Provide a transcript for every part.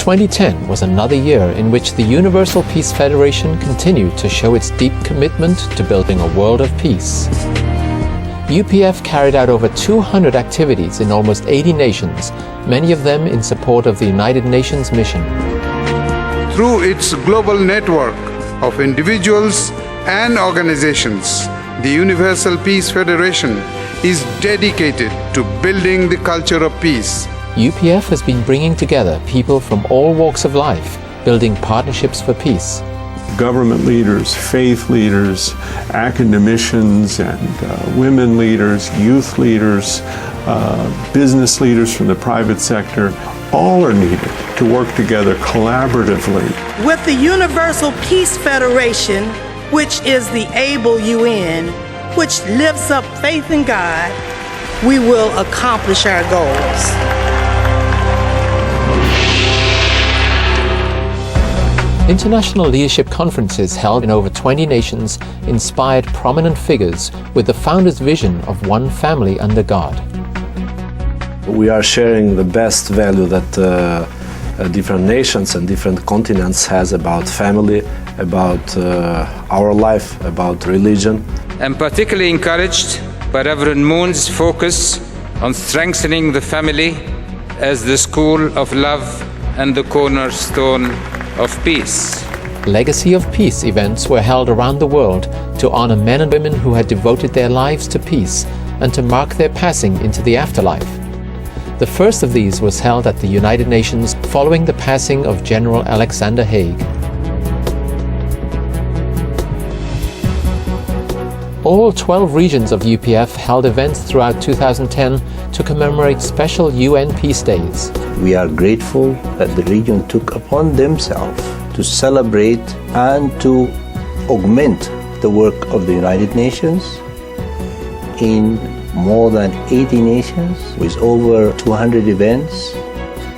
2010 was another year in which the Universal Peace Federation continued to show its deep commitment to building a world of peace. UPF carried out over 200 activities in almost 80 nations, many of them in support of the United Nations mission. Through its global network of individuals and organizations, the Universal Peace Federation is dedicated to building the culture of peace. UPF has been bringing together people from all walks of life, building partnerships for peace. Government leaders, faith leaders, academicians and women leaders, youth leaders, business leaders from the private sector, all are needed to work together collaboratively. With the Universal Peace Federation, which is the able UN, which lifts up faith in God, we will accomplish our goals. International leadership conferences held in over 20 nations inspired prominent figures with the founder's vision of one family under God. We are sharing the best value that different nations and different continents has about family, about our life, about religion. I'm particularly encouraged by Reverend Moon's focus on strengthening the family as the school of love and the cornerstone of peace. Legacy of Peace events were held around the world to honor men and women who had devoted their lives to peace and to mark their passing into the afterlife. The first of these was held at the United Nations following the passing of General Alexander Haig. All 12 regions of UPF held events throughout 2010 to commemorate special UN Peace Days. We are grateful that the region took upon themselves to celebrate and to augment the work of the United Nations in more than 80 nations with over 200 events.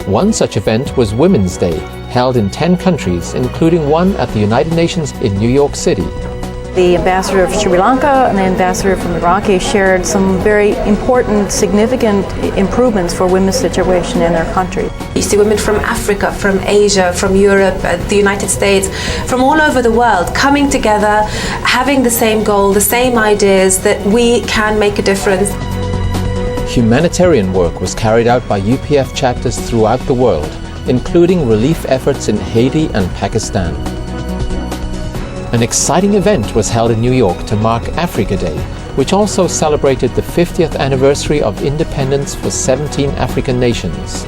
One such event was Women's Day, held in 10 countries, including one at the United Nations in New York City. The ambassador of Sri Lanka and the ambassador from Iraq shared some very important, significant improvements for women's situation in their country. You see women from Africa, from Asia, from Europe, the United States, from all over the world coming together, having the same goal, the same ideas that we can make a difference. Humanitarian work was carried out by UPF chapters throughout the world, including relief efforts in Haiti and Pakistan. An exciting event was held in New York to mark Africa Day, which also celebrated the 50th anniversary of independence for 17 African nations.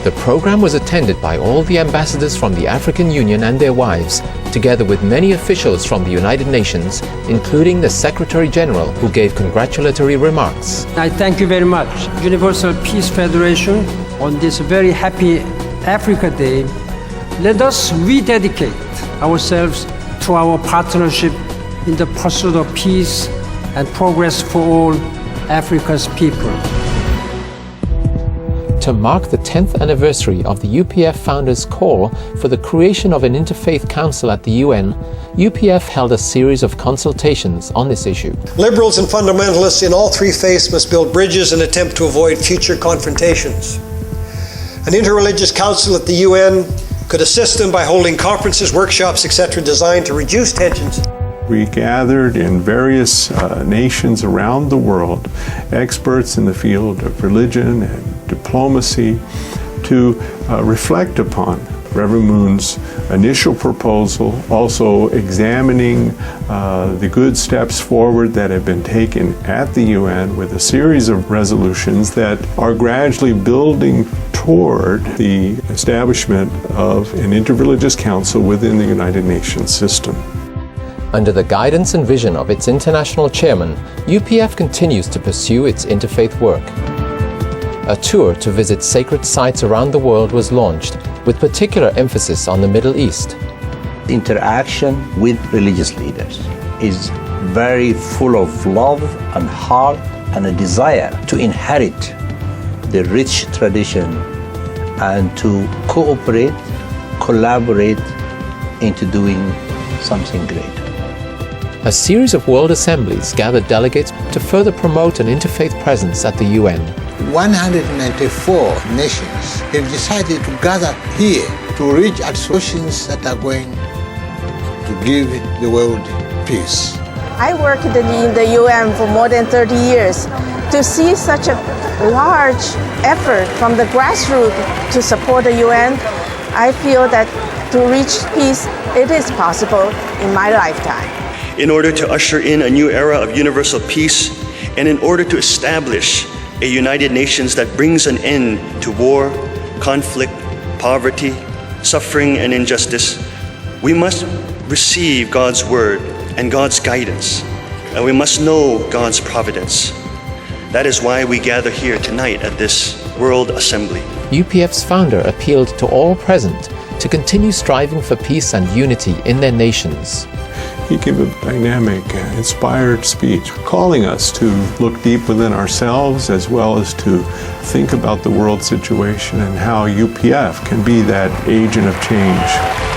The program was attended by all the ambassadors from the African Union and their wives, together with many officials from the United Nations, including the Secretary General, who gave congratulatory remarks. I thank you very much, Universal Peace Federation, on this very happy Africa Day. Let us rededicate ourselves to our partnership in the pursuit of peace and progress for all Africa's people. To mark the 10th anniversary of the UPF founders' call for the creation of an Interfaith Council at the UN, UPF held a series of consultations on this issue. Liberals and fundamentalists in all three faiths must build bridges and attempt to avoid future confrontations. An Interreligious Council at the UN could assist them by holding conferences, workshops, etc., designed to reduce tensions. We gathered in various nations around the world, experts in the field of religion and diplomacy, to reflect upon Reverend Moon's initial proposal, also examining the good steps forward that have been taken at the UN with a series of resolutions that are gradually building toward the establishment of an Interreligious Council within the United Nations system. Under the guidance and vision of its international chairman, UPF continues to pursue its interfaith work. A tour to visit sacred sites around the world was launched, with particular emphasis on the Middle East. Interaction with religious leaders is very full of love and heart and a desire to inherit the rich tradition and to cooperate, collaborate into doing something great. A series of world assemblies gathered delegates to further promote an interfaith presence at the UN. 194 nations have decided to gather here to reach at solutions that are going to give the world peace. I worked in the UN for more than 30 years. To see such a large effort from the grassroots to support the UN, I feel that to reach peace, it is possible in my lifetime. In order to usher in a new era of universal peace, and in order to establish a United Nations that brings an end to war, conflict, poverty, suffering, and injustice, we must receive God's word and God's guidance, and we must know God's providence. That is why we gather here tonight at this World Assembly. UPF's founder appealed to all present to continue striving for peace and unity in their nations. He gave a dynamic, inspired speech, calling us to look deep within ourselves as well as to think about the world situation and how UPF can be that agent of change.